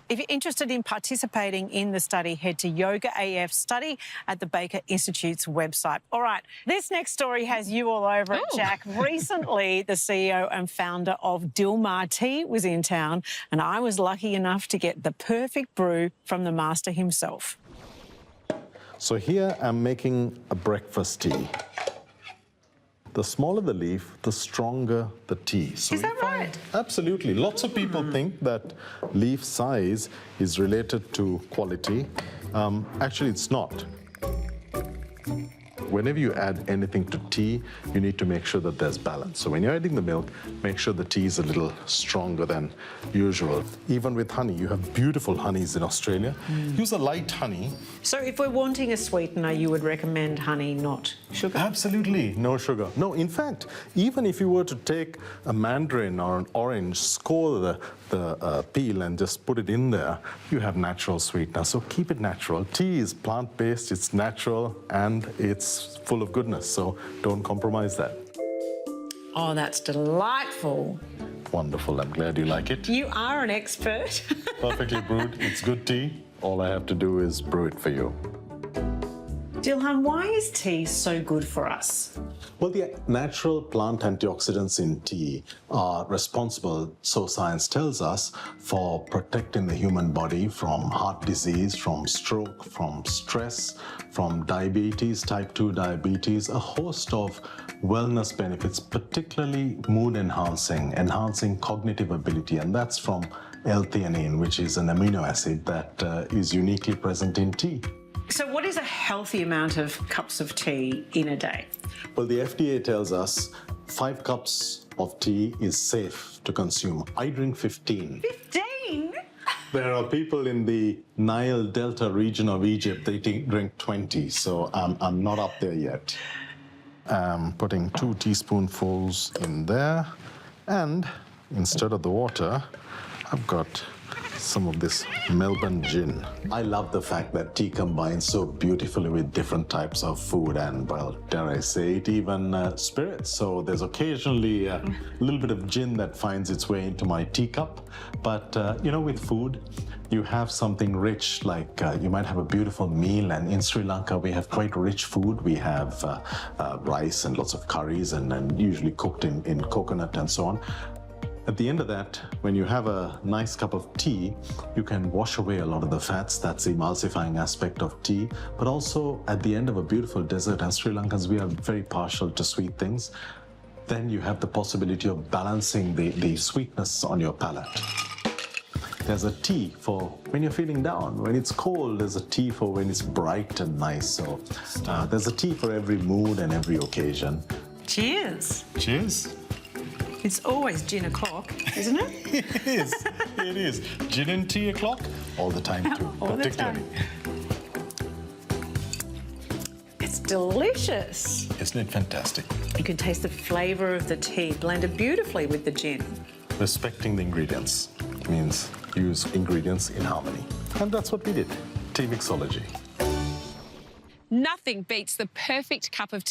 If you're interested in participating in the study, head to Yoga AF Study at the Baker Institute's website. All right, this next story has you all over it, Jack. Recently, the CEO and founder of Dilmah Tea was in town, and I was lucky enough to get the perfect brew from the master himself. So here I'm making a breakfast tea. The smaller the leaf, the stronger the tea. So Is that right? Absolutely. Lots of people think that leaf size is related to quality. Actually, it's not. Whenever you add anything to tea, you need to make sure that there's balance. So when you're adding the milk, make sure the tea is a little stronger than usual. Even with honey, you have beautiful honeys in Australia. Use a light honey. So if we're wanting a sweetener, you would recommend honey, not sugar? Absolutely, no sugar. No, in fact, even if you were to take a mandarin or an orange, score the peel and just put it in there, you have natural sweetener. So keep it natural. Tea is plant-based, it's natural, and it's full of goodness. So don't compromise that. Oh, that's delightful. Wonderful. I'm glad you like it. You are an expert. Perfectly brewed. It's good tea. All I have to do is brew it for you. Dilhan, why is tea so good for us? Well, the natural plant antioxidants in tea are responsible, so science tells us, for protecting the human body from heart disease, from stroke, from stress, from diabetes, type 2 diabetes, a host of wellness benefits, particularly mood enhancing, enhancing cognitive ability, and that's from L-theanine, which is an amino acid that is uniquely present in tea. So what is a healthy amount of cups of tea in a day? Well, the FDA tells us 5 cups of tea is safe to consume. I drink 15. 15? There are people in the Nile Delta region of Egypt, they drink 20, so I'm not up there yet. I'm putting 2 teaspoonfuls in there, and instead of the water, I've got some of this Melbourne gin. I love the fact that tea combines so beautifully with different types of food and, well, dare I say it, even spirits. So there's occasionally a little bit of gin that finds its way into my teacup. But, you know, with food, you have something rich, like you might have a beautiful meal, and in Sri Lanka we have quite rich food. We have rice and lots of curries and usually cooked in coconut and so on. At the end of that, when you have a nice cup of tea, you can wash away a lot of the fats. That's the emulsifying aspect of tea. But also, at the end of a beautiful dessert, and Sri Lankans, we are very partial to sweet things, then you have the possibility of balancing the sweetness on your palate. There's a tea for when you're feeling down. When it's cold, there's a tea for when it's bright and nice. So there's a tea for every mood and every occasion. Cheers. Cheers. It's always gin o'clock, isn't it? It is. It is. Gin and tea o'clock all the time too. All the time. It's delicious. Isn't it fantastic? You can taste the flavour of the tea blended beautifully with the gin. Respecting the ingredients means use ingredients in harmony. And that's what we did. Tea mixology. Nothing beats the perfect cup of tea.